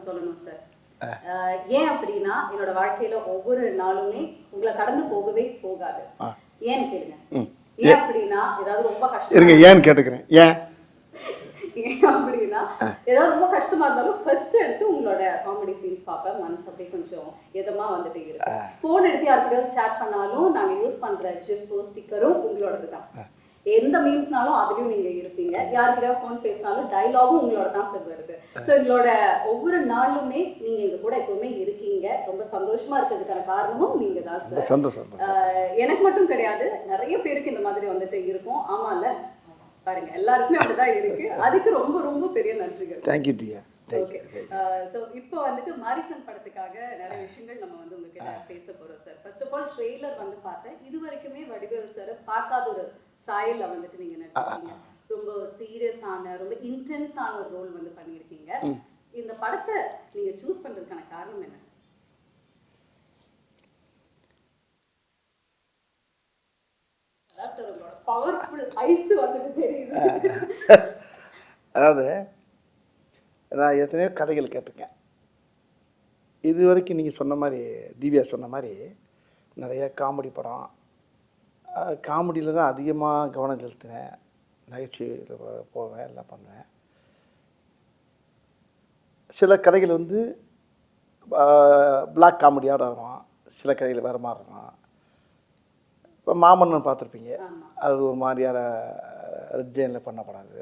சொல்லணும் சார். ஏன் அப்படின்னா என்னோட வாழ்க்கையில ஒவ்வொரு நாளுமே உங்களை கடந்து போகவே போகாது. ஏன்னு கேளுங்க. ஏன் அப்படின்னா ஏதாவது ரொம்ப கஷ்டம் இருங்க, ஏன்னு கேட்டுக்கிறேன். ஏன் அப்படின்னா ஏதாவது ரொம்ப கஷ்டமா இருந்தாலும் ஃபர்ஸ்ட் எடுத்து உங்களோட காமெடி சீன்ஸ் பார்ப்பேன். மனசு அப்படியே கொஞ்சம் எதமா வந்துட்டு இருக்கு. போன் எடுத்து யாருக்கிட்ட சேட் பண்ணாலும் நாங்க யூஸ் பண்ற ஜிஃப் ஸ்டிக்கரும் உங்களோடது தான். எந்த மீம்ஸ்னாலும் அதுலயும் நீங்க இருப்பீங்க. யாருக்கிட்ட போன் பேசினாலும் டயலாகும் உங்களோட தான் சார் வருது. ஸோ எங்களோட ஒவ்வொரு நாளுமே நீங்க எங்க கூட எப்பவுமே இருக்கீங்க. ரொம்ப சந்தோஷமா இருக்கிறதுக்கான காரணமும் நீங்க தான் சார். எனக்கு மட்டும் கிடையாது, நிறைய பேருக்கு இந்த மாதிரி வந்துட்டு இருக்கும். ஆமால பாருங்க, எல்லாருக்குமே அப்படிதான் இருக்கு. அதுக்கு ரொம்ப ரொம்ப பெரிய நன்றிகள். தேங்க்யூ டியா. ஓகே, ஸோ இப்போ வந்துட்டு மாரிசன் படத்துக்காக நிறைய விஷயங்கள் நம்ம வந்து உங்ககிட்ட பேச போறோம் sir. First of all trailer வந்து பார்த்தேன். இது வரைக்குமே வடிவேல் சார் பார்க்காத ஒரு சாயல்ல வந்துட்டு நீங்க நடிச்சிருக்கீங்க. ரொம்ப சீரியஸான, ரொம்ப இன்டென்ஸான ஒரு ரோல் வந்து பண்ணியிருக்கீங்க. இந்த படத்தை நீங்க சூஸ் பண்றதுக்கான காரணம் என்ன? அதான் சார் உங்களோட பவர்ஃபுல் ஐஸ் வந்துட்டு தெரியுது. அதாவது நான் எத்தனையோ கதைகள் கேட்டிருக்கேன். இது வரைக்கும் நீங்கள் சொன்ன மாதிரி, திவ்யா சொன்ன மாதிரி நிறைய காமெடி படம், காமெடியில் தான் அதிகமாக கவனம் செலுத்தினேன். நகைச்சுவையில் போவேன், எல்லாம் பண்ணுவேன். சில கதைகள் வந்து பிளாக் காமெடியோட வரும், சில கதைகள் வேறு மாதிரி இருக்கும். இப்போ மாமன்னன் பார்த்துருப்பீங்க, அது ஒரு மாதிரியான ரெட் ஜெயினில் பண்ணப்படாது.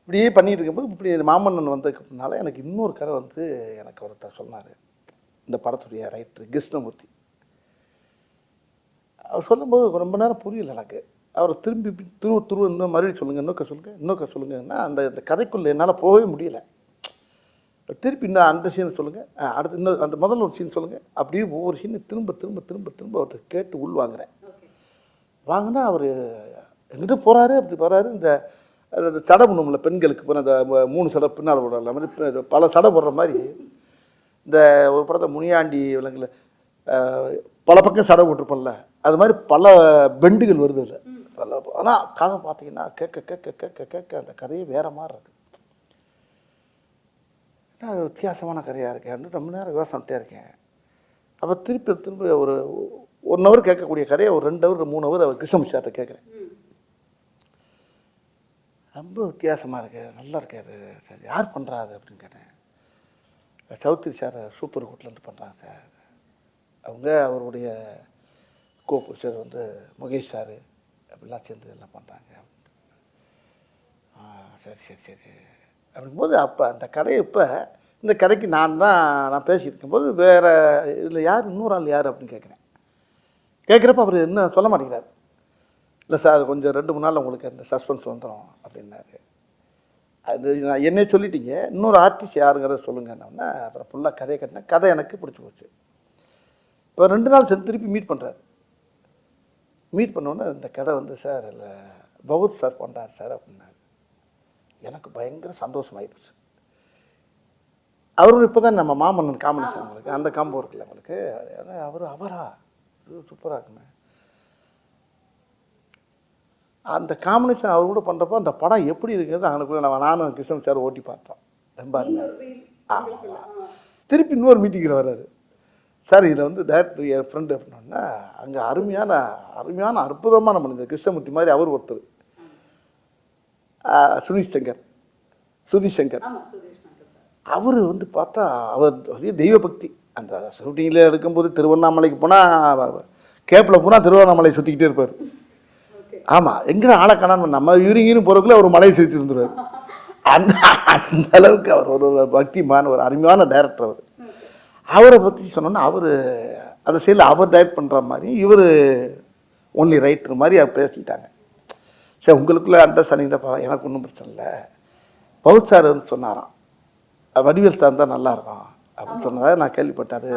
இப்படியே பண்ணிகிட்டு இருக்கும்போது இப்படி மாமன்னன் வந்ததுக்குனால எனக்கு இன்னொரு கதை வந்து எனக்கு ஒருத்தர் சொன்னார். இந்த படத்துடைய ரைட்டர் கிருஷ்ணமூர்த்தி. அவர் சொல்லும்போது ரொம்ப நேரம் புரியல எனக்கு. அவரை திரும்பி துருவ இன்னும் மறுபடியும் சொல்லுங்கள், இன்னொக்க சொல்லுங்கன்னா அந்த கதைக்குள்ளே என்னால் போகவே முடியல. திருப்பி இன்னும் அந்த சீனை சொல்லுங்கள், அடுத்து இன்னும் அந்த முதல்ல ஒரு சீன் சொல்லுங்கள், அப்படியே ஒவ்வொரு சீனை திரும்ப திரும்ப திரும்ப திரும்ப அவர்கிட்ட கேட்டு உள்வாங்குறேன். வாங்கினா அவர் எங்கிட்ட போகிறாரு, அப்படி போகிறாரு. இந்த சடை பண்ணும்ல பெண்களுக்கு போன அந்த 3 சடை பின்னால் போடுற மாதிரி பல சடை போடுற மாதிரி இந்த ஒரு படத்தை முனியாண்டி விலங்குல பல பக்கம் சடை போட்டிருப்போம்ல, அது மாதிரி பல பெண்டுகள் வருது இல்லை பல. ஆனால் கதை பார்த்தீங்கன்னா கேட்க கேட்க கேட்க கேட்க அந்த கதையே வேறு மாதிரி இருக்குது. அது வித்தியாசமான கதையாக இருக்கேன். ரொம்ப நேரம் யோசனைட்டே இருக்கேன். அப்போ திருப்பி ஒரு 1 ஹவர் கேட்கக்கூடிய கதையை ஒரு 2 ஹவர் 3 ஹவர் அவர் கிருஷ்ணமூர்த்தி சார்கிட்ட கேட்குறேன். ரொம்ப வித்தியாசமாக இருக்குது, நல்லா இருக்காது சார், யார் பண்ணுறா அது அப்படின்னு கேட்டேன். சௌத்ரி சார் சூப்பர் கூட்டிலேருந்து பண்ணுறாங்க சார். அவருடைய கோப்பு சார் வந்து முகேஷ் சார் அப்படிலாம் சேர்ந்து எல்லாம் பண்ணுறாங்க. சரி அப்படிங்கும்போது அப்போ அந்த கதையை இப்போ இந்த கதைக்கு நான் பேசிகிட்டு இருக்கும்போது வேறு இதில் இன்னொரு ஆள் யார் அப்படின்னு கேட்குறப்ப அவர் என்ன சொல்ல மாட்டேங்கிறார். இல்லை சார், அது கொஞ்சம் 2-3 நாளில் உங்களுக்கு அந்த சஸ்பென்ஸ் வந்துடும் அப்படின்னாரு. அது நான் என்னே சொல்லிட்டீங்க, இன்னொரு ஆர்டிஸ்ட் யாருங்கிறத சொல்லுங்கன்னா அப்புறம் ஃபுல்லாக கதையை கட்டினேன். கதை எனக்கு பிடிச்சி போச்சு. இப்போ 2 நாள் சேர்ந்து திருப்பி மீட் பண்ணுறாரு. மீட் பண்ணோன்னே இந்த கதை வந்து சார் இல்லை பவுத் சார் பண்ணுறாரு சார் அப்படின்னாரு. எனக்கு பயங்கர சந்தோஷமாயிடுச்சு. அவரும் இப்போ தான் நம்ம மாமன்னன் காம்பினேஷன் உங்களுக்கு அந்த காம்போ இருக்குல்ல உங்களுக்கு, அவரா சூப்பராக இருக்குமே. அந்த காம்பினேஷன் அவர் கூட பண்ணுறப்போ அந்த படம் எப்படி இருக்கிறது அவனுக்குள்ள நானும் கிருஷ்ணன் சார் ஓட்டி பார்த்தோம். ரொம்ப திருப்பி இன்னொரு மீட்டிங்கில் வர்றாரு சார். இதில் வந்து டேரக்டர் என் ஃப்ரெண்டு அப்படின்னா அங்கே அருமையான அற்புதமான மனிதர் கிருஷ்ணமூர்த்தி மாதிரி அவர் ஒருத்தர், சுதீஷ் சங்கர். அவர் வந்து பார்த்தா அவர் அதே தெய்வ பக்தி. அந்த ஷூட்டிங்கில் எடுக்கும்போது திருவண்ணாமலைக்கு போனால் கேப்பில் போனால் திருவண்ணாமலை சுற்றிக்கிட்டே இருப்பார். ஆமாம், எங்கே ஆளை காணான்னு நம்ம யூரிங்கின்னு போகிறதுக்குள்ள ஒரு மலையை சுற்றி இருந்துருவார். அந்த அளவுக்கு அவர் ஒரு பக்திமான ஒரு அருமையான டைரக்டர். அவரை பற்றி சொன்னோன்னா அவர் அந்த சைடில் அவர் டைரக்ட் பண்ணுற மாதிரி இவர் ஒன்லி ரைட்டர் மாதிரி அவர் பேசிக்கிட்டாங்க. சரி, உங்களுக்குள்ளே அண்டர்ஸ்டாண்டிங் தான், எனக்கு ஒன்றும் பிரச்சனை இல்லை. பவுத் சார் சொன்னாராம் வடிவேல் சார் தான் நல்லா இருக்கும் அப்படின்னு சொன்னதாக நான் கேள்விப்பட்டாரு.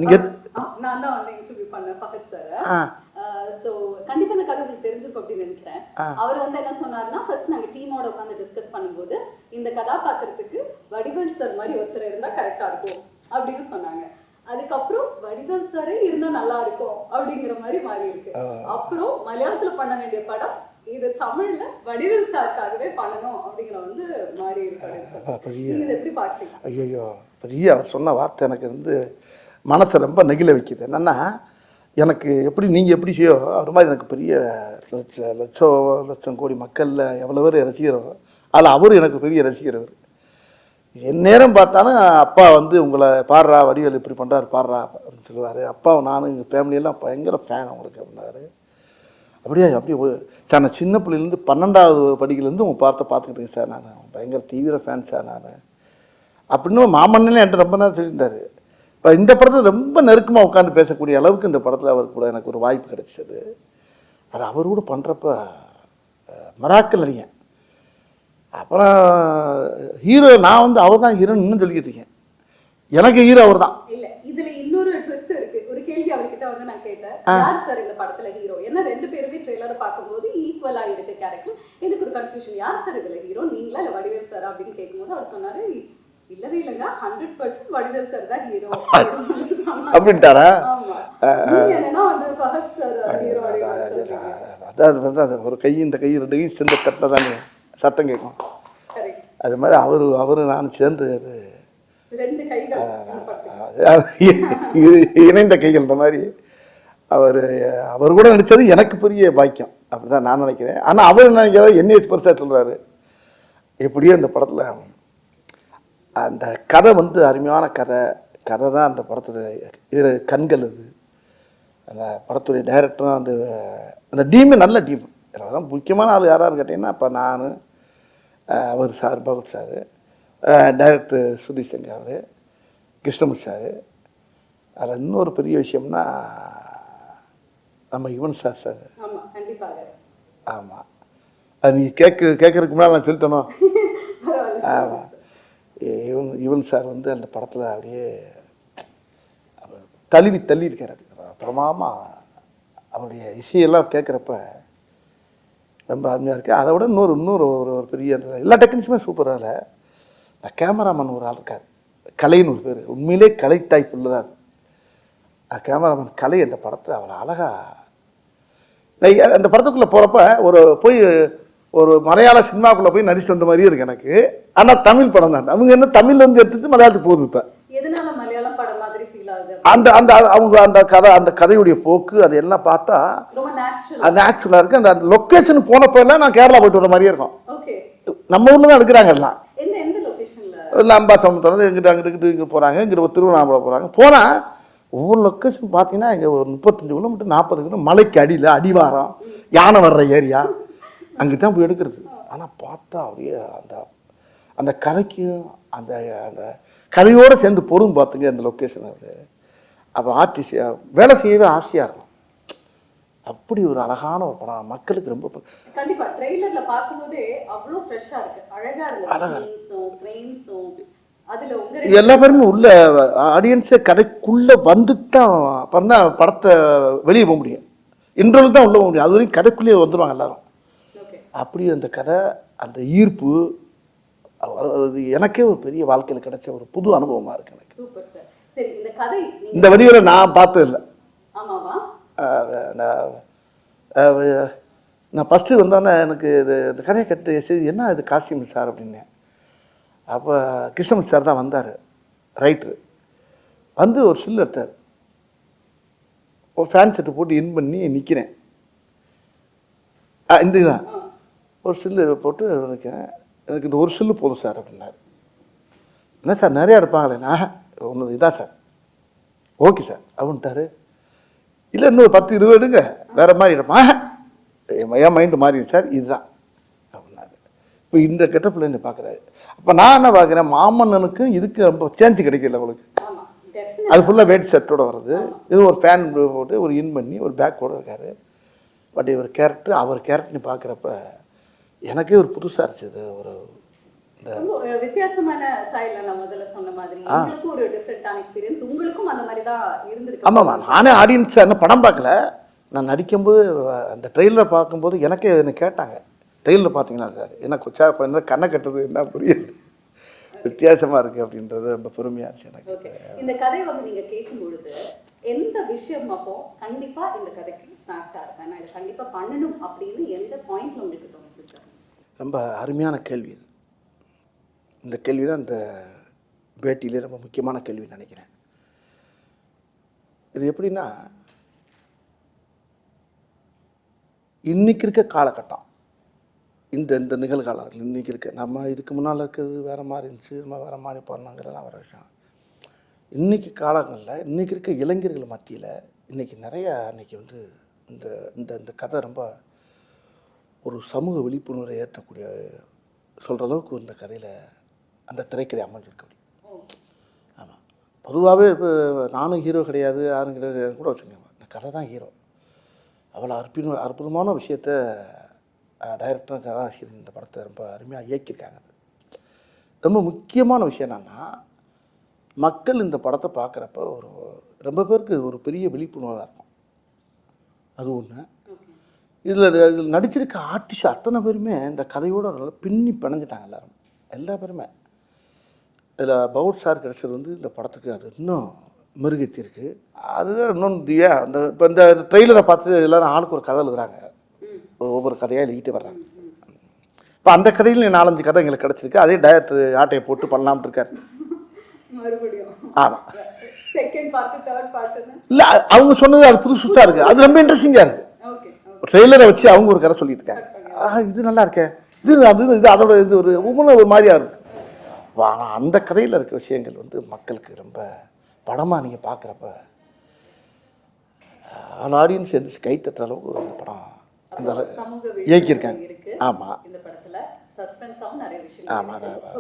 நீங்கள் நான் தான் வந்து இன்டர்வியூ பண்ணேன் பகத் சார். சோ கண்டிப்பா இந்த கதை உங்களுக்கு தெரிஞ்சிருக்கும் அப்படின்னு நினைக்கிறேன். அவர் வந்து என்ன சொன்னாருன்னா, ஃபர்ஸ்ட் நாங்க டீமோட உட்காந்து டிஸ்கஸ் பண்ணும்போது இந்த கதாபாத்திரத்துக்கு வடிவேல் சார் மாதிரி ஒருத்தர் இருந்தா கரெக்டா இருக்கும் அப்படின்னு சொன்னாங்க. அதுக்கப்புறம் வடிவேல் சாரே இருந்தா நல்லா இருக்கும் அப்படிங்கிற மாதிரி மாறி இருக்கு. அப்புறம் மலையாளத்துல பண்ண வேண்டிய படம் இது தமிழ்ல வடிவேல் சாருக்காகவே பண்ணணும் அப்படிங்கிற வந்து மாறி இருக்கு. நீங்க இதை எப்படி பாக்குறீங்க? ஐயோ பெரிய அவர் சொன்ன வார்த்தை எனக்கு வந்து மனசை ரொம்ப நெகிழ வைக்குது. என்னன்னா எனக்கு எப்படி நீங்கள் எப்படி செய்யோ அது மாதிரி எனக்கு பெரிய லட்சம் கோடி மக்களில் எவ்வளோ பேர் ரசிக்கிறோ அதில் அவர் எனக்கு பெரிய ரசிகர். அவர் என் நேரம் பார்த்தாலும் அப்பா வந்து உங்களை பாடுறா வடிவேல் இப்படி பண்ணுறாரு பாடுறா அப்படின்னு சொல்லுவார். அப்பாவும் நானும் எங்கள் ஃபேமிலியெல்லாம் பயங்கர ஃபேன் அவங்களுக்கு அப்படின்னாரு. அப்படியே சார் நான் சின்ன பிள்ளைலேருந்து 12வது படிக்கிலேருந்து உங்கள் பார்த்துக்கிட்டு இருக்கேன் சார், நான் பயங்கர தீவிர ஃபேன் சார் நான் அப்படின்னு மாமன்னே என்கிட்ட ரொம்ப நேரம் சொல்லியிருந்தார். இப்போ இந்த படத்தில் ரொம்ப நெருக்கமாக உட்காந்து பேசக்கூடிய அளவுக்கு இந்த படத்தில் அவருக்கு கூட எனக்கு ஒரு வாய்ப்பு கிடைச்சது. அது அவர் கூட பண்ணுறப்ப மராக்கல் அறிஞன். அப்புறம் ஹீரோ நான் வந்து அவர் தான் ஹீரோன்னு இன்னும் சொல்லிக்கிட்டு இருக்கேன். எனக்கு ஹீரோ அவர் தான். இல்ல இதுல இன்னொரு ட்விஸ்ட் இருக்கு. ஒரு கேள்வி அவர்கிட்ட வந்து நான் கேட்டேன், யார் சார் இந்த படத்துல ஹீரோ? ஏன்னா 2 பேருமே ட்ரெய்லரை பார்க்கும்போது ஈக்குவலா இருக்கு கேரக்டர். எனக்கு ஒரு கன்ஃபியூஷன், யார் சார் இதுல ஹீரோ, நீங்களா இல்ல வடிவேல் சார் அப்படின்னு கேட்கும்போது அவர் சொன்னாரு, இல்லவே இல்லைங்க 100% வடிவேல் சார் தான் ஹீரோ அப்படின்ட்டாரா? ஆமா. நீங்க என்னன்னா வந்து ஃபஹத் சார் ஹீரோ அப்படின்னு சொல்றீங்க. அதான் வந்து ஒரு கை இந்த கை 2 கையும் சேர்ந்து தட்டில் தானே சத்தம் கேட்கும். கரெக்ட். அது மாதிரி அவரு நான் சேர்ந்து 2 கைகள் இந்த படத்துக்கு இணைந்த கைகள். இந்த மாதிரி அவர் கூட நடித்தது எனக்கு பெரிய பாக்கியம் அப்படிதான் நான் நினைக்கிறேன். ஆனால் அவர் நினைக்கிறார் என்னைய பெருசாக சொல்கிறாரு. எப்படியோ இந்த படத்தில் அந்த கதை வந்து அருமையான கதை தான் அந்த படத்தில் கண்கள். அது அந்த படத்துடைய டைரக்டரும் அந்த டீமே நல்ல டீம். அதெல்லாம் முக்கியமான ஆள் யாரான்னு கேட்டிங்கன்னா இப்போ நான், அவர் சார் பகவத் சார், டைரக்டர் சுதீஷ் சங்கர் அவர், கிருஷ்ணமூர்த்தி சார். அதில் இன்னொரு பெரிய விஷயம்னா நம்ம யுவன் சார். ஆமா கண்டிப்பாக. ஆமாம், அது நீங்கள் கேட்கறதுக்கு முன்னாடி நான் சொல்லிட்டேனோ. ஆமாம், யுவன் சார் வந்து அந்த படத்தில் அப்படியே தள்ளி இருக்கார். பிரமாமா அவருடைய இசையெல்லாம் கேட்குறப்ப ரொம்ப அருமையாக இருக்குது. அதை விட இன்னொரு ஒரு பெரிய எல்லா டெக்னிக்ஸுமே சூப்பராக இல்லை. இந்த கேமராமேன் ஒரு ஆள் இருக்கார், கலைன்னு ஒரு பேர். உண்மையிலே கலை டைப் உள்ளதான் கேமராமேன் கலை. அந்த படத்தை அவரை அழகாக அந்த படத்துக்குள்ளே போகிறப்ப ஒரு மலையாள சினிமாக்குள்ளே போய் நடிச்சு வந்த மாதிரியே இருக்கு எனக்கு. ஆனால் தமிழ் படம் தான். அவங்க என்ன தமிழ்ல வந்து எடுத்துட்டு மலையாளத்துக்கு போகுது. இப்போ எதனால மலையாளம் படம் மாதிரி ஃபீல் ஆகுது? அவங்க அந்த கதையுடைய போக்கு அது எல்லாம் பார்த்தா ரொம்ப நேச்சுரலாக இருக்குது. அந்த லொக்கேஷன் போனப்போ எல்லாம் நான் கேரளா போயிட்டு வர மாதிரியே இருக்கும். நம்ம ஊரில் தான் எடுக்கிறாங்க எல்லாம். இல்லை அம்பாசமுத்திரம் அங்கிட்டு இங்கே போகிறாங்க, இங்கிட்ட திருவண்ணாமலை போனால் ஒவ்வொரு லொக்கேஷன் பார்த்தீங்கன்னா இங்கே ஒரு 35 கிலோமீட்டர் 40 கிலோமீட்டர் மலைக்கு அடியில் அடிவாரம் யானை வர்ற ஏரியா அங்கிட்ட தான் போய் எடுக்கிறது. ஆனால் பார்த்தா அப்படியே அந்த கதைக்கும் அந்த கதையோடு சேர்ந்து பொருள் பார்த்துங்க அந்த லொக்கேஷன். அது அப்போ ஆர்டிஸ்டாக வேலை செய்யவே ஆசையாக இருக்கும். அப்படி ஒரு அழகான ஒரு படம், மக்களுக்கு ரொம்ப கண்டிப்பா ட்ரெய்லர்ல பாக்கும்போதே அவ்வளவு ஃப்ரெஷ்ஷா இருக்கு, அழகா இருக்கு. சீன்ஸும் ஃப்ரேம்ஸும் அதுல எல்லா பேருமே உள்ள ஆடியன்ஸே கதைக்குள்ள வந்துட்டான் பண்ணா படத்தை வெளியே போக முடியும். இன்டர்வல் தான் உள்ள போக முடியும். அது வரைக்கும் கதைக்குள்ளேயே வந்துடுவாங்க எல்லாரும். அப்படி அந்த கதை அந்த ஈர்ப்பு அது எனக்கே ஒரு பெரிய வாழ்க்கையில் கிடைச்ச ஒரு புது அனுபவமா இருக்கு எனக்கு. Super sir. சரி, இந்த கதை இந்த வடிவில் நான் பார்த்தது இல்லை. ஆமாவா? நான் ஃபஸ்ட்டு வந்தோன்னே எனக்கு இந்த கதையை கட்டு சரி என்ன இது காஸ்டியூம் சார் அப்படின்னு. அப்போ கிருஷ்ணமூர்த்தி சார் தான் வந்தார், ரைட்ரு. வந்து ஒரு சில்லு எடுத்தார், ஒரு ஃபேன் செட்டு போட்டு இன் பண்ணி நிற்கிறேன். இந்த தான் ஒரு சில்லு போட்டு நிற்கிறேன். எனக்கு இந்த ஒரு சில்லு போதும் சார் அப்படின்னாரு. என்ன சார் நிறையா எடுப்பாங்களேண்ணா? ஒன்று இதான் சார். ஓகே சார் அப்படின்ட்டாரு. இல்லை இன்னொரு 10-20 எடுங்க வேறு மாதிரி எடுப்பா. என் மைண்டு மாறிடும் சார், இதுதான் அப்படின்னாரு. இப்போ இந்த கெட்டப்பில் என்ன பார்க்குறாரு. அப்போ நான் என்ன பார்க்குறேன், மாமன்னனுக்கும் இதுக்கு ரொம்ப சேஞ்சு கிடைக்கல உங்களுக்கு. அது ஃபுல்லாக வெயிட் செட்டோட வருது. இது ஒரு ஃபேன் போட்டு ஒரு இன் பண்ணி ஒரு பேக்கோடு இருக்கார். பட் இவர் கேரக்டர் அவர் கேரக்டர்னு பார்க்குறப்ப எனக்கே ஒரு புதுசாக இருந்துச்சு. ஒரு வித்தியாசமான ஸ்டைல்ல நான் முதல்ல சொன்ன மாதிரி உங்களுக்கும் ஒரு டிஃபரண்டான எக்ஸ்பீரியன்ஸ், உங்களுக்கும் அந்த மாதிரி தான் இருந்திருக்கு. ஆமாம்மா, நானே ஆடியன்ஸ் என்ன படம் பார்க்கல, நான் நடிக்கும்போது அந்த ட்ரெயிலர் பார்க்கும்போது எனக்கே என்ன கேட்டாங்க, ட்ரெயிலர் பார்த்தீங்கன்னா சார் எனக்கு சார் என்ன கண்ணை கட்டுறது என்ன புரியல, வித்தியாசமாக இருக்குது அப்படின்றது ரொம்ப பெருமையாக இருந்துச்சு எனக்கு. இந்த கதை வந்து நீங்கள் கேட்கும் பொழுது எந்த விஷயம் அப்போ கண்டிப்பாக இந்த கதைக்கு ஃபேக்டா இருக்கேன், நான் இதை கண்டிப்பா பண்ணணும் அப்படின்னு எந்த பாயிண்ட்ல உங்களுக்கு தோணுச்சு சார்? ரொம்ப அருமையான கேள்வி இது. இந்த கேள்வி தான் இந்த பேட்டியிலே ரொம்ப முக்கியமான கேள்வின்னு நினைக்கிறேன். இது எப்படின்னா, இன்னைக்கு இருக்க காலகட்டம், இந்த இந்த நிகழ்காலம் இன்னைக்கு இருக்க, நம்ம இதுக்கு முன்னால் இருக்கிறது வேறு மாதிரி இருந்துச்சு, நம்ம வேறு மாதிரி பண்ணோங்கிறதெல்லாம் வர விஷயம். இன்றைக்கி காலங்களில் இன்றைக்கி இருக்க இளைஞர்கள் மத்தியில் இன்றைக்கி நிறையா இன்றைக்கி வந்து இந்த இந்த இந்த கதை ரொம்ப ஒரு சமூக விழிப்புணர்வை ஏற்றக்கூடிய சொல்கிற அளவுக்கு இந்த கதையில் அந்த திரைக்கதை அமைஞ்சிருக்க முடியும். ஆமாம், பொதுவாகவே இப்போ நானும் ஹீரோ கிடையாது, யாரும் கிடையாது கூட வச்சுக்கோங்க, இந்த கதை தான் ஹீரோ. அவ்வளோ அற்புதமான விஷயத்த டைரக்டரும் கதாசிரியர் இந்த படத்தை ரொம்ப அருமையாக இயக்கியிருக்காங்க. ரொம்ப முக்கியமான விஷயம் என்னென்னா, மக்கள் இந்த படத்தை பார்க்குறப்ப ஒரு ரொம்ப பேருக்கு ஒரு பெரிய விழிப்புணர்வாக இருக்கும். அது ஒன்று. இதில் நடிச்சிருக்க ஆர்டிஸ்ட் அத்தனை பேருமே இந்த கதையோடு நல்லா பின்னி பிணைஞ்சிட்டாங்க. எல்லா பேருமே. இதில் பவுட் சார் கிடச்சது வந்து இந்த படத்துக்கு அது இன்னும் மெருகேற்றி இருக்குது. அதுதான் இன்னொன்று தியா அந்த இப்போ இந்த ட்ரெய்லரை பார்த்து எல்லோரும் ஆளுக்கு ஒரு கதை எழுதுறாங்க, ஒவ்வொரு கதையாக எழுதிட்டு வர்றாங்க. இப்போ அந்த கதையில் 4-5 கதை எங்களுக்கு கிடச்சிருக்கு. அதே டைரக்டர் ஆட்டையை போட்டு பண்ணலாம்னு இருக்காரு. ஆமாம், செகண்ட் பார்ட், தேர்ட் பார்ட் இல்லை, அவங்க சொன்னது அது புதுசாக இருக்குது. அது ரொம்ப இன்ட்ரெஸ்டிங்காக இருக்குது. ட்ரெய்லரை வச்சு அவங்க ஒரு கதை சொல்லிட்டு இருக்காங்க. இது நல்லா இருக்கே, இது அது இது அதோட இது ஒரு ஒவ்வொன்றும் ஒரு மாதிரியாக இருக்குது. ஆனால் அந்த கதையில் இருக்க விஷயங்கள் வந்து மக்களுக்கு ரொம்ப படமாக நீங்கள் பார்க்குறப்ப அந்த ஆடியன்ஸ் எந்திரிச்சு கை தட்டுற அளவுக்கு அந்த படம் அந்த இயக்கியிருக்காங்க. ஆமாம், இந்த படத்தில் சஸ்பென்ஸாகவும் நிறைய விஷயங்கள்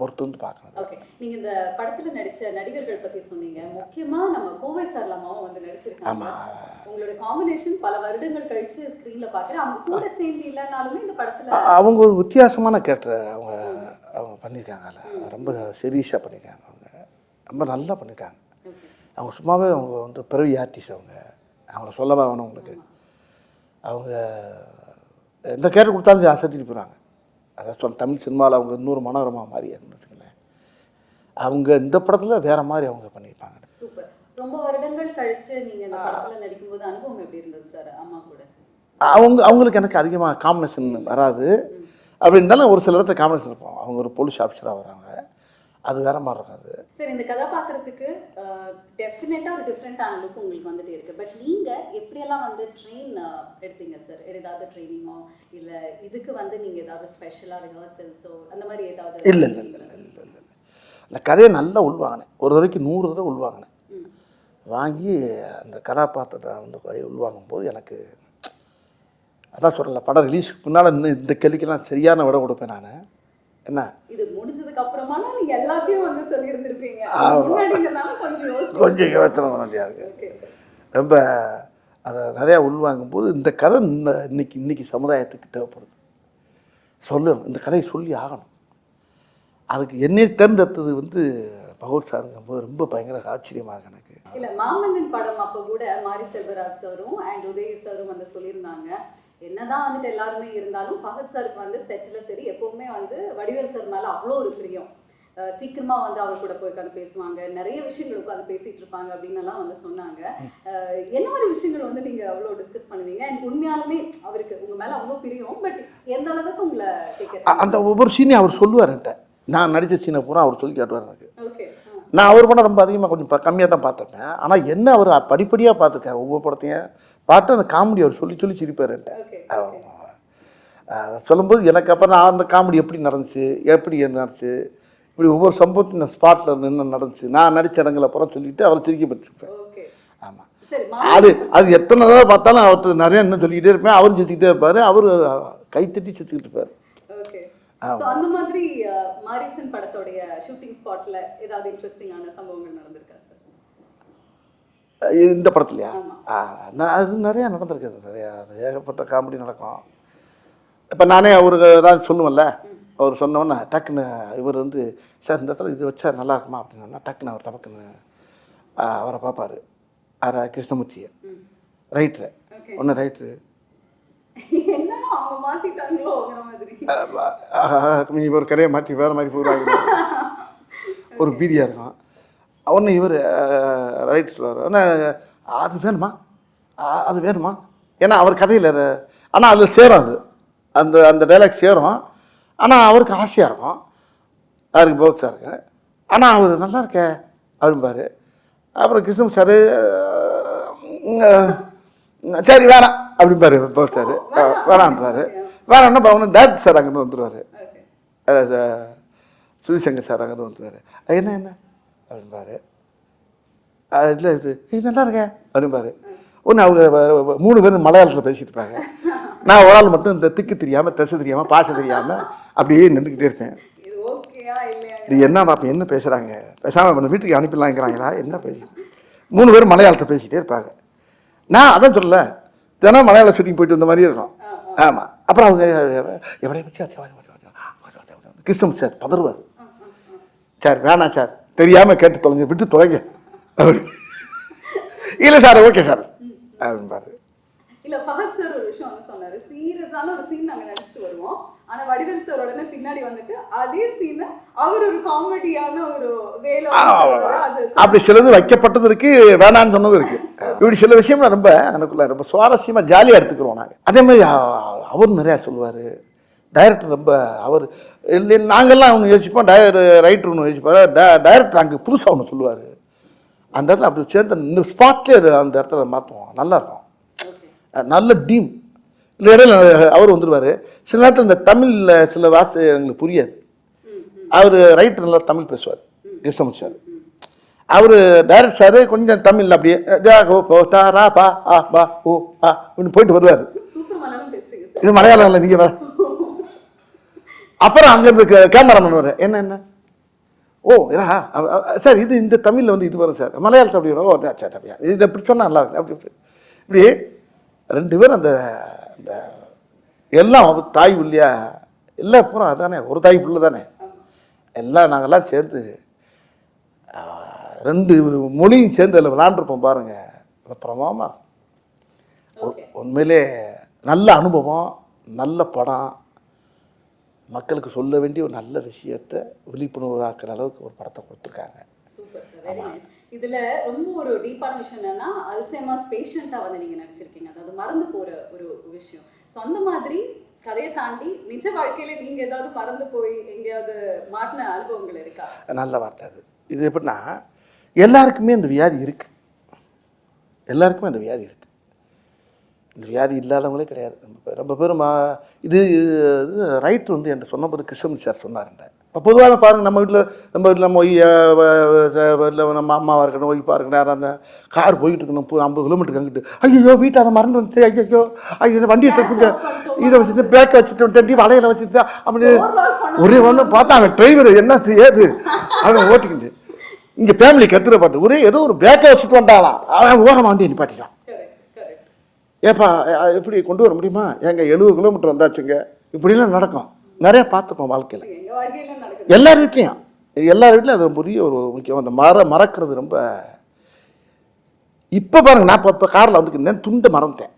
பொறுத்து வந்து பார்க்கணும். ஓகே, நீங்கள் இந்த படத்தில் நடித்த நடிகர்கள் பற்றி சொன்னீங்க. முக்கியமாக நம்ம கோவை சரளமாவும் வந்து நடிச்சிருக்காங்க. உங்களோட காம்பினேஷன் பல வருடங்கள் கழிச்சு ஸ்க்ரீனில் பார்க்குறேன். அவங்க கூட சேர்ந்து இல்லைனாலுமே இந்த படத்தில் அவங்க ஒரு வித்தியாசமான கேரக்டர் அவங்க பண்ணியிருக்காங்க. ரொம்ப சீரியஸாக பண்ணியிருக்காங்க. அவங்க ரொம்ப நல்லா பண்ணியிருக்காங்க. அவங்க சும்மாவே அவங்க வந்து பிறவி ஆர்டிஸ்ட். அவங்கள சொல்லவா வேணும் உங்களுக்கு. அவங்க எந்த கேரக்டர் கொடுத்தாலும் அசத்திட்டு போகிறாங்க. அதான் சொல்ல, தமிழ் சினிமாவில் அவங்க இன்னொரு மனோரமா மாதிரி வச்சுக்கங்களேன். அவங்க இந்த படத்தில் வேறு மாதிரி அவங்க பண்ணியிருப்பாங்க. சூப்பர். ரொம்ப வருடங்கள் கழிச்சு நீங்கள் இந்த படத்தில் நடிக்கும்போது அனுபவம் எப்படி இருந்தது சார் அம்மா கூட? அவங்களுக்கு எனக்கு அதிகமாக காம்பினேஷன் வராது. அப்படி இருந்தாலும் ஒரு சில இடத்துல காம்பினேஷன் இருப்போம். அவங்க ஒரு போலீஸ் ஆஃபீஸராக வராங்க, அது வேற மாதிரி இருக்காது. சரி, இந்த கதாபாத்திரத்துக்கு டெஃபினட்டாக ஒரு டிஃப்ரெண்ட்டான லுக் உங்களுக்கு வந்துட்டு இருக்கு. பட் நீங்கள் எப்படியெல்லாம் வந்து ட்ரெயின் எடுத்தீங்க சார்? ஏதாவது ட்ரைனிங்கோ இல்லை இதுக்கு வந்து நீங்கள் ஏதாவது ஸ்பெஷலாக ரிஹர்சல்ஸோ அந்த மாதிரி ஏதாவது? இல்லை இல்லை இல்லை இல்லை இல்லை அந்த கதையை நல்லா உள்வாங்கினேன். ஒரு தடவைக்கு 100 தடவை உள்வாங்கினேன். வாங்கி அந்த கதாபாத்திரத்தை வந்து உள்வாங்கும் போது எனக்கு அதான் சொல்லலை, படம் ரிலீஸுக்கு முன்னால் இன்னும் இந்த கேள்விக்கெல்லாம் சரியான விட கொடுப்பேன் நான். என்ன இது முடிஞ்சதுக்கு அப்புறமா நீங்க எல்லாத்தையும் வந்து சொல்லியிருந்திருப்பீங்க. கொஞ்சம் யோசனை வேண்டியா இருக்கு. ரொம்ப அதை நிறையா உள்வாங்கும் போது இந்த கதை இன்னைக்கு சமுதாயத்துக்கு தேவைப்படுது. சொல்லணும், இந்த கதையை சொல்லி ஆகணும். அதுக்கு என்னை தேர்ந்தெடுத்தது வந்து பகவத் சாருங்கும் போது ரொம்ப பயங்கர ஆச்சரியமாக இருக்கு எனக்கு. இல்லை, மாமன்னன் படம் அப்போ கூட மாரி செல்வராஜ் சாரும் அண்ட் உதய் சாரும் வந்து சொல்லியிருந்தாங்க, என்னதான் வந்துட்டு எல்லாருமே இருந்தாலும் ஃபஹத் சாருக்கு வந்து செட்டில் சரி எப்போவுமே வந்து வடிவேல் சார் மேலே அவ்வளோ ஒரு பிரியம். சீக்கிரமாக வந்து அவர் கூட போய் உட்காந்து பேசுவாங்க, நிறைய விஷயங்கள் உட்காந்து பேசிகிட்டு இருப்பாங்க அப்படின்னு எல்லாம் வந்து சொன்னாங்க. என்ன மாதிரி விஷயங்கள் வந்து நீங்கள் அவ்வளோ டிஸ்கஸ் பண்ணுவீங்க? அண்ட் உண்மையாலுமே அவருக்கு உங்கள் மேலே அவ்வளோ பிரியம், பட் எந்த அளவுக்கு உங்களை கேட்க அந்த ஒவ்வொரு சீனையும் அவர் சொல்லுவார்கிட்ட. நான் நடித்த சீனை பூரா அவர் சொல்லி காட்டுவார் எனக்கு. ஓகே, நான் அவர் படம் ரொம்ப அதிகமாக கொஞ்சம் கம்மியாக தான் பார்த்துருப்பேன். ஆனால் என்ன அவர் படிப்படியாக பார்த்துருக்காரு. ஒவ்வொரு படத்தையும் பார்த்து அந்த காமெடி அவர் சொல்லி சொல்லி சிரிப்பார்ட்ட. சொல்லும்போது எனக்கு அப்புறம் நான் அந்த காமெடி எப்படி நடந்துச்சு, எப்படி நடந்துச்சு, இப்படி ஒவ்வொரு சம்பவத்தின் ஸ்பாட்டில் என்ன நடந்துச்சு, நான் நடித்த இடங்களை அப்புறம் சொல்லிவிட்டு அவரை சிரிக்க பற்றிருப்பேன். ஆமாம், அது எத்தனை தடவை பார்த்தாலும் அவர்கிட்ட நிறைய இன்னும் சொல்லிக்கிட்டே இருப்பேன். அவரும் சிரிச்சுக்கிட்டே இருப்பார், அவர் கைத்தட்டி சிரிச்சுக்கிட்டு இருப்பார். அந்த மாதிரி மாரிசன் படத்தோடைய ஷூட்டிங் ஸ்பாட்ல ஏதாவது இன்ட்ரெஸ்டிங்கான சம்பவங்கள் நடந்திருக்கா சார்? இந்த படத்துலையா? அது நிறையா நடந்திருக்குது. நிறையா ஏகப்பட்ட காமெடி நடக்கும். இப்போ நானே அவருக்கு ஏதாவது சொல்லுவேன்ல, அவர் சொன்னோன்னே டக்குன்னு இவர் வந்து சார் இந்த இடத்துல இது வச்சா நல்லா இருக்குமா அப்படின்னா டக்குன்னு அவர் டக்குன்னு அவரை பார்ப்பார். கிருஷ்ணமூர்த்தியை ரைட்ரு ஒன்று ரைட்ரு ஒரு கரையை மாற்றி வேறு மாதிரி போகிறாங்க, ஒரு பீதியாக இருக்கும். ஒன்று இவர் ரைட் சொல்லுவார், ஆனால் அது வேணுமா அது வேணுமா? ஏன்னா அவர் கதையில் ஆனால் அதில் சேரும், அது அந்த அந்த டைலாக் சேரும். ஆனால் அவருக்கு ஆசையாக இருக்கும், அவருக்கு பௌத் சாருக்கு. ஆனால் அவர் நல்லா இருக்கே அப்படிம்பாரு. அப்புறம் கிருஷ்ணன் சார் சரி வேணாம் அப்படிம்பாரு பௌத் சார். வேணான்றாரு. வேணான்னா அவனு டேரக்டர் சார் அங்கேருந்து வந்துடுவார், சுவிசங்கர் சார் அங்கேருந்து வந்துடுவார். என்ன என்ன அப்படின்பாரு. இல்லை இது நல்லா இருக்கேன் அப்படிம்பாரு. ஒன்று அவங்க 3 பேரும் மலையாளத்தில் பேசிட்டு இருப்பாங்க. நான் ஒரு ஆள் மட்டும் இந்த திக்கு தெரியாமல், திசை தெரியாமல், பாச தெரியாமல் அப்படியே நின்றுக்கிட்டே இருப்பேன். இது என்ன பாப்பா என்ன பேசுகிறாங்க, பேசாமல் வீட்டுக்கு அனுப்பிடலாங்கிறாங்களா என்ன பேசிட்டு. 3 பேரும் மலையாளத்தை பேசிகிட்டே இருப்பாங்க. நான் அதான் சொல்லலை, தினம் மலையாள ஷூட்டிங் போயிட்டு வந்த மாதிரி இருக்கும். ஆமாம். அப்புறம் அவங்க எவ்வளோ கிருஷ்ணன் சார் பதறுவார். சார் வேணாம் சார், தெரியாமல் கேட்டு தொலைங்க, விட்டு தொலைங்க அப்படி. இல்லை சார் ஓகே சார் அப்படின்பாரு. இல்ல ஃபஹத் சார் ஒரு விஷயம் வந்து சொன்னாரு, சீரியஸான ஒரு சீன் நாங்க நினைச்சிட்டு வருவோம், ஆனா வடிவேல் சார் உடனே பின்னாடி வந்துட்டு அதே சீனை அவர் ஒரு காமெடியான ஒரு வேலை அப்படி சிலது வைக்கப்பட்டது இருக்கு, வேணான்னு சொன்னது இருக்கு. இப்படி சில விஷயம் ரொம்ப எனக்குள்ள ரொம்ப சுவாரஸ்யமா ஜாலியா எடுத்துக்கிறோம் நாங்கள். அதே மாதிரி அவர் நிறையா சொல்லுவார். டைரக்டர் ரொம்ப அவர் இல்லை, நாங்கள்லாம் ஒன்று யோசிப்போம், ரைட்டர் ஒன்று யோசிப்பார், டைரக்டர் அங்கே புதுசாக ஒன்று சொல்லுவார். அந்த இடத்துல அப்படி சேர்ந்து இந்த ஸ்பாட்லேயே அந்த இடத்துல மாற்றுவோம், நல்லா இருக்கும், நல்ல டீம். இல்லை இடையில அவர் வந்துடுவார். சில நேரத்தில் இந்த தமிழில் சில வார்த்தை எங்களுக்கு புரியாது. அவர் ரைட்டர் நல்லா தமிழ் பேசுவார், கிருஷ்ணமூர்த்தி சார். அவர் டைரக்டர் சார் கொஞ்சம் தமிழில் அப்படியே தாரா பா ஆ பா ஓ ஆ அப்படின்னு போயிட்டு வருவார். இது மலையாளம் இல்லை, நீங்கள் வர. அப்புறம் அங்கேருந்து கேமராமேன் வர என்ன என்ன ஓ சார் இது இந்த தமிழில் வந்து இது வரும் சார், மலையாளத்தில் அப்படி வரும். ஓ சார் அப்படியா, இது இப்படி சொன்னால் நல்லா இருக்கு அப்படி இப்படி 2 பேரும் அந்த அந்த எல்லாம் தாய் இல்லையா, எல்லாம் பூரா அதானே, ஒரு தாய் பிள்ளை தானே எல்லாம். நாங்கள்லாம் சேர்ந்து 2 மொழியும் சேர்ந்து அதில் விளாண்டுருப்போம் பாருங்க, பிரமாமா. உண்மையிலே நல்ல அனுபவம், நல்ல படம், மக்களுக்கு சொல்ல வேண்டிய ஒரு நல்ல விஷயத்தை விழிப்புணர்வாக்குற அளவுக்கு ஒரு படத்தை கொடுத்துருக்காங்க. Super sir, very nice. இதுல ரொம்ப ஒரு டீப்பான விஷயம் என்னன்னா, அல்சைமர்ஸ் பேஷண்டா வந்து நீங்க நடிச்சிருக்கீங்க, அதாவது மறந்து போற ஒரு விஷயம். ஸோ அந்த மாதிரி கதையை தாண்டி நிஜ வாழ்க்கையில நீங்க ஏதாவது மறந்து போய் எங்கேயாவது மாட்டின அனுபவங்கள் இருக்கா? நல்ல வார்த்தை அது. இது எப்படின்னா, எல்லாருக்குமே இந்த வியாதி இருக்கு, எல்லாருக்குமே அந்த வியாதி இருக்கு. இந்த வியாதி இல்லாதவங்களே கிடையாது. ரொம்ப பேரும் இது ரைட்டர் வந்து என்கிட்ட சொன்னபோது கிருஷ்ணன் சார் சொன்னாருங்க. பொதுவாக பாருங்கள், நம்ம வீட்டில் நம்ம இல்லை நம்ம அம்மாவாக இருக்கணும், ஒய்ஃபாக இருக்கணும், யாரும் அந்த கார் போயிட்டு இருக்கணும் 50 கிலோமீட்டருக்கு அங்கிட்டு, ஐயோ வீட்டை அதை மறந்து வந்துட்டு, ஐயோ ஐயோ வண்டியை தச்சுட்டு இதை வச்சுட்டு பேக்கை வச்சுட்டு வலையில வச்சுட்டு அப்படி ஒரே ஒன்று பார்த்தாங்க டிரைவர் என்ன செய்யாது அவன் ஓட்டிக்கிட்டு. இங்கே ஃபேமிலி கத்துற பாட்டு ஒரே ஏதோ ஒரு பேக்கை வச்சுட்டு வந்தாலாம், அவன் ஓரமாக வண்டியை நிப்பாட்டிட்டான். ஏப்பா எப்படி கொண்டு வர முடியுமா? எங்க 70 கிலோமீட்டர் வந்தாச்சுங்க. இப்படிலாம் நடக்கும், நிறைய பார்த்துப்போம் வாழ்க்கையில், எல்லார் வீட்லையும். எல்லார் வீட்லையும் அது பெரிய ஒரு முக்கியம். அந்த மறக்கிறது ரொம்ப. இப்போ பாருங்க, நான் இப்போ காரில் வந்துருந்தேன், துண்டை மறந்துட்டேன்.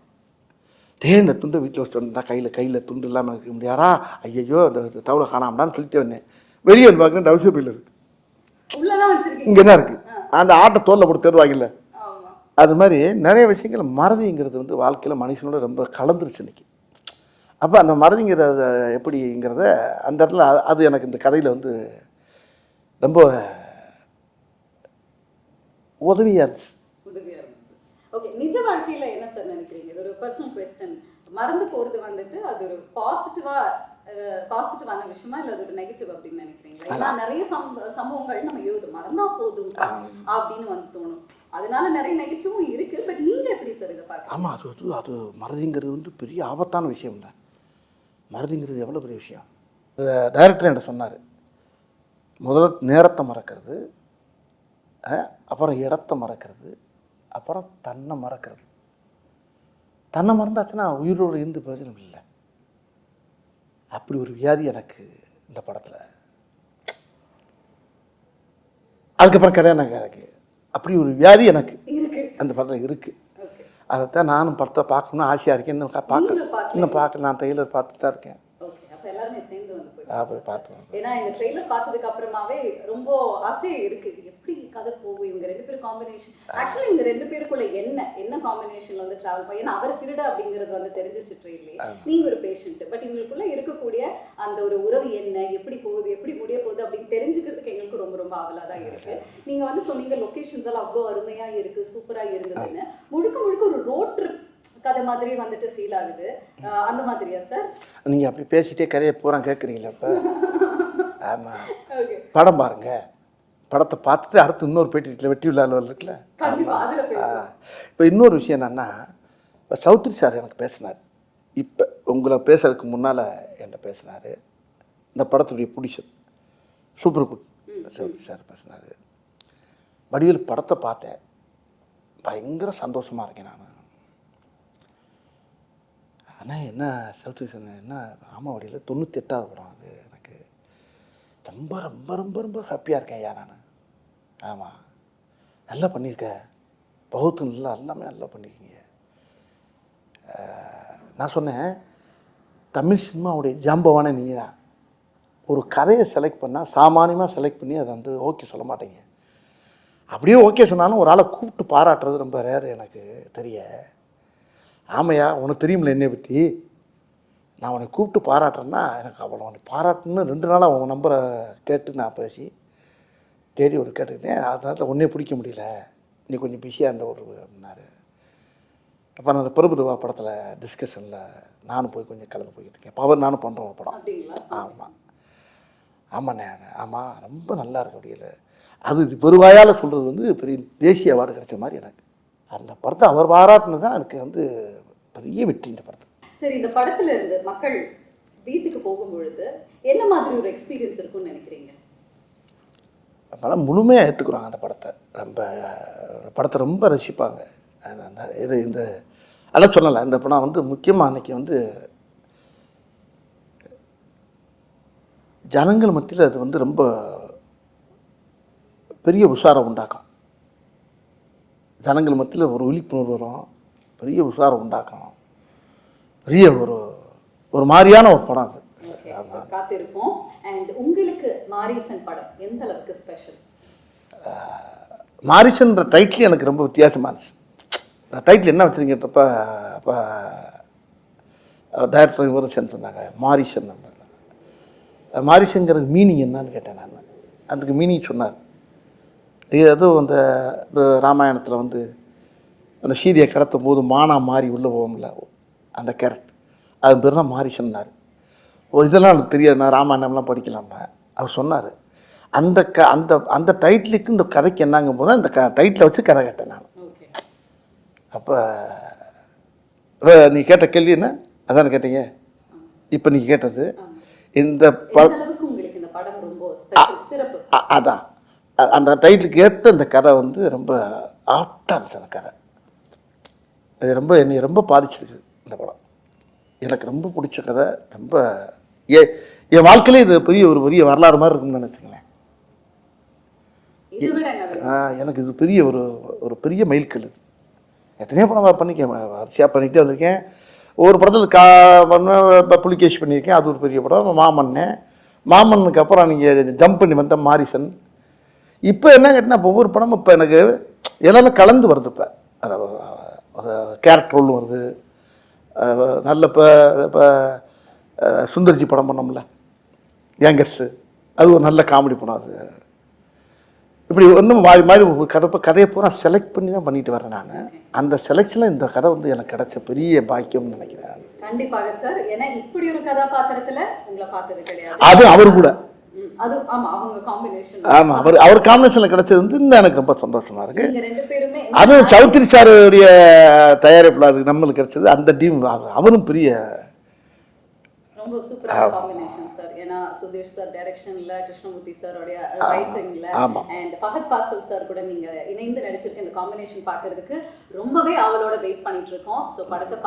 இந்த துண்டை வீட்டில் வச்சுட்டு வந்தா கையில் துண்டு இல்லாமல் இருக்க முடியாரா, ஐயோ அந்த தவளை காணாமடான்னு சொல்லிட்டு வந்தேன். வெளியே வந்து பார்க்குறேன், டவுசர் பையில் இருக்கு, இங்கே என்ன இருக்குது, அந்த ஆட்டை தோலில் போட்டு தேடுவாங்கல்ல, அது மாதிரி நிறைய விஷயங்கள் மறதிங்கிறது வந்து வாழ்க்கையில் மனுஷனோட ரொம்ப கலந்துருச்சு இன்னைக்கு. அப்போ அந்த மறதிங்கிறத எப்படிங்கிறத அந்த இடத்துல அது எனக்கு இந்த கதையில் வந்து ரொம்ப உதவியாக இருந்துச்சு. ஓகே, நிஜ வாழ்க்கையில் என்ன சார் நினைக்கிறீங்க? இது ஒரு பர்சனல் குவெஸ்டன். மறந்து போகிறது வந்துட்டு அது ஒரு பாசிட்டிவான விஷயமா இல்லை அது ஒரு நெகட்டிவ் அப்படின்னு நினைக்கிறீங்களா? ஏன்னா நிறைய சம்பவங்கள் நம்ம மறந்தா போதும் அப்படின்னு வந்து தோணும், அதனால நிறைய நெகட்டிவும் இருக்கு. பட் நீங்க எப்படி சார் இதை பார்க்க? ஆமாம், அது மறதிங்கிறது வந்து பெரிய ஆபத்தான விஷயம் தான். மறதிங்கிறது எவ்வளோ பெரிய விஷயம். டைரக்டர் என்கிட்ட சொன்னார், முதல்ல நேரத்தை மறக்கிறது, அப்புறம் இடத்த மறக்கிறது, அப்புறம் தன்னை மறக்கிறது. தன்னை மறந்தாச்சுன்னா உயிரோடு இருந்து பிரயோஜனம் இல்லை. அப்படி ஒரு வியாதி எனக்கு இந்த படத்தில். அதுக்கப்புறம் கல்யாணம் எனக்கு அப்படி ஒரு வியாதி எனக்கு அந்த படத்தில் இருக்குது. அதைத்தான் நானும் படத்தை பார்க்கணும்னு ஆசையாக இருக்கேன். இன்னும் பார்க்கல, நான் ட்ரெய்லர் பார்த்துட்டு தான் இருக்கேன். போய் பார்த்து. ஏன்னா இந்த ட்ரெய்லர் பார்த்ததுக்கு அப்புறமாவே ரொம்ப ஆசை இருக்கு, எப்படி கதை போகும் இவங்க ரெண்டு பேரும் காம்பினேஷன். ஆக்சுவலி இந்த ரெண்டு பேருக்குள்ள என்ன காம்பினேஷன்ல வந்து டிராவல் பண்ணி, ஏன்னா அவர் திருட அப்படிங்கிறது வந்து தெரிஞ்சிச்சு ட்ரெயிலே, நீங்க ஒரு பேஷண்ட், பட் இவங்களுக்குள்ள இருக்கக்கூடிய அந்த ஒரு உறவு என்ன, எப்படி போகுது, எப்படி முடிய போகுது அப்படின்னு தெரிஞ்சுக்கிறதுக்கு எங்களுக்கு ரொம்ப ரொம்ப ஆவலா தான் இருக்கு. நீங்க வந்து சொன்னீங்க லொகேஷன்ஸ் எல்லாம் அவ்வளோ அருமையா இருக்கு, சூப்பரா இருந்ததுன்னு. முழுக்க முழுக்க ஒரு ரோட் ட்ரிப் கதை மாதிரி வந்துட்டு ஃபீல் ஆகுது, அந்த மாதிரியா சார்? நீங்க அப்படி பேசிட்டே கதையை பூரா கேட்குறீங்களா இப்போ? ஆமா, படம் பாருங்க, படத்தை பார்த்துட்டு அடுத்து இன்னொரு பேட்டியில் வெட்டி உள்ள இருக்குல்ல. இப்போ இன்னொரு விஷயம் என்னன்னா, இப்போ சௌத்ரி சார் எனக்கு பேசினார், இப்போ உங்களை பேசுறதுக்கு முன்னால் என்கிட்ட பேசினார். இந்த படத்துடைய producer super good Choudhary sir பேசினார். வடிவேல் படத்தை பார்த்தேன், பயங்கர சந்தோஷமாக இருக்கேன் நான். ஆனால் என்ன சௌத்ரி சார் என்ன ராமாவடியில் 98வது படம் அது, எனக்கு ரொம்ப ரொம்ப ரொம்ப ரொம்ப ஹாப்பியாக இருக்கேன் ஐயா நான். ஆமாம், நல்லா பண்ணியிருக்கேன், பகுத்து நல்லா எல்லாமே நல்லா பண்ணியிருக்கீங்க. நான் சொன்னேன், தமிழ் சினிமாவுடைய ஜாம்பவான நீங்கள் தான். ஒரு கதையை செலக்ட் பண்ணால் சாமானியமாக செலக்ட் பண்ணி அதை வந்து ஓகே சொல்ல மாட்டேங்க. அப்படியே ஓகே சொன்னாலும் ஒரு ஆளை கூப்பிட்டு பாராட்டுறது ரொம்ப ரேர் எனக்கு தெரிய. ஆமையா, உனக்கு தெரியுமில்ல என்னை பற்றி, நான் உன்னை கூப்பிட்டு பாராட்டுறேன்னா எனக்கு அவ்வளோ உன்னை பாராட்டுன்னு 2 நாளாக உன் நம்பரை கேட்டு நான் பேசி தேடி ஒரு கேட்டுக்கிட்டேன். அதனால ஒன்றே பிடிக்க முடியல, நீ கொஞ்சம் பிஸியாக இருந்த ஒரு அப்படின்னாரு. அப்போ நான் அந்த பிரபுதேவா படத்தில் டிஸ்கஷனில் நானும் போய் கொஞ்சம் கலந்து போய்கிட்டு இருக்கேன். பவர் நானும் பண்ணுறேன் ஒரு படம். ஆமாம் ஆமாண்ணே, ஆமாம் ரொம்ப நல்லா இருக்கு அப்படியில. அது பெருவாயால் சொல்கிறது வந்து பெரிய தேசிய அவார்டு கிடைச்ச மாதிரி எனக்கு. அந்த படத்தை அவர் பாராட்டுனது தான் எனக்கு வந்து பெரிய வெற்றி இந்த படத்தை. சரி, இந்த படத்துல இருந்து மக்கள் வீட்டுக்கு போகும் பொழுது என்ன மாதிரி ஒரு எக்ஸ்பீரியன்ஸ் இருக்கும்னு நினைக்கிறீங்க? அப்போலாம் முழுமையாக ஏற்றுக்குறாங்க அந்த படத்தை, ரொம்ப படத்தை ரொம்ப ரசிப்பாங்க. இது இந்த அதெல்லாம் சொல்லலை, இந்த படம் வந்து முக்கியமாக அன்றைக்கி வந்து ஜனங்கள் மத்தியில் அது வந்து ரொம்ப பெரிய உஷாரம் உண்டாக்கும். ஜனங்கள் மத்தியில் ஒரு விழிப்புணர்வு வரும், பெரிய உஷாரம் உண்டாக்கும், பெரிய ஒரு மாதிரியான ஒரு படம் அது. காத்திருப்போம். அண்ட் உங்களுக்கு மாரிசன் படம் எந்த அளவுக்கு ஸ்பெஷல்? மாரிசன்ற டைட்டில் எனக்கு ரொம்ப வித்தியாசமாக இருந்துச்சு. டைட்டில் என்ன வச்சுருங்கப்ப, அப்போ டைரக்டர் விமர்சனம் சொன்னாங்க மாரிசன். மாரிசன்கிறது மீனிங் என்னன்னு கேட்டேன் நான். அதுக்கு மீனிங் சொன்னார். அதுவும் அந்த ராமாயணத்தில் வந்து அந்த சீதையை கடத்தும் போது மானா மாறி உள்ளே போகும்ல, அந்த கேரக்டர், அது பேர் தான் மாரிசன்னார். இதெல்லாம் எனக்கு தெரியாது, நான் ராமாயணம்லாம் படிக்கலாமா. அவர் சொன்னார் அந்த அந்த அந்த டைட்டிலுக்கு இந்த கதைக்கு என்னங்க போனால் அந்த டைட்டிலை வச்சு கதை கேட்டேன் நான். அப்போ நீ கேட்ட கேள்வி என்ன அதான கேட்டீங்க? இப்போ நீங்கள் கேட்டது இந்த அதான் அந்த டைட்டிலுக்கு ஏற்ற அந்த கதை வந்து ரொம்ப ஆப்டாக இருந்துச்சு. அந்த கதை அது ரொம்ப என்னை ரொம்ப பாதிச்சிருக்கு இந்த படம். எனக்கு ரொம்ப பிடிச்ச கதை, ரொம்ப என் வாழ்க்கையிலே இது பெரிய வரலாறு மாதிரி இருக்குன்னு நினச்சிங்களேன். எனக்கு இது பெரிய ஒரு பெரிய மைல்கல். இது எத்தனையோ படம் பண்ணிக்கேன், வரிசையாக பண்ணிக்கிட்டே வந்திருக்கேன். ஒவ்வொரு படத்தில் புலிகேஷ் பண்ணியிருக்கேன், அது ஒரு பெரிய படம். மாமன்னுக்கு அப்புறம் நீங்கள் ஜம்ப் பண்ணி வந்த மாரிசன். இப்போ என்ன கேட்டினா, இப்போ ஒவ்வொரு படமும் இப்போ எனக்கு எல்லாமே கலந்து வருது. இப்போ கேரக்டர் ரோல் வருது. நல்ல இப்போ சுந்தர்ஜி படம் பண்ணோம்ல யங்கர்ஸு, அது ஒரு நல்ல காமெடி படம். அது இப்படி ஒன்றும் மாறி ஒரு கதையை பூரா செலக்ட் பண்ணி தான் பண்ணிட்டு வரேன் நான். அந்த செலக்ஷனில் இந்த கதை வந்து எனக்கு கிடைச்ச பெரிய பாக்கியம்னு நினைக்கிறேன். கண்டிப்பாக சார். ஏன்னா இப்படி ஒரு கதாபாத்திரத்தில் உங்களை பார்த்தது கிடையாது. அது அவர் கூட அவர் காம்பினேஷன்ல கிடைச்சது வந்து இன்னும் எனக்கு ரொம்ப சந்தோஷமா இருக்கு. அதுவும் சௌத்ரி சாருடைய தயாரிப்புல அது நம்மளுக்கு கிடைச்சது. அந்த டீம் அவரும் பெரிய ரொம்ப சூப்பரான காம்பினேஷன் சார். ஏன்னா சுதீஷ் சார் டைரக்ஷன்ல, கிருஷ்ணமூர்த்தி சாரோடைய ரைட்டிங்ல, அண்ட் ஃபஹத் ஃபாசில் சார் கூட நீங்க இணைந்து நடிச்சிருக்க இந்த காம்பினேஷன் பார்க்கிறதுக்கு ரொம்பவே அவளோட வெயிட் பண்ணிட்டு இருக்கோம். ஸோ படத்தை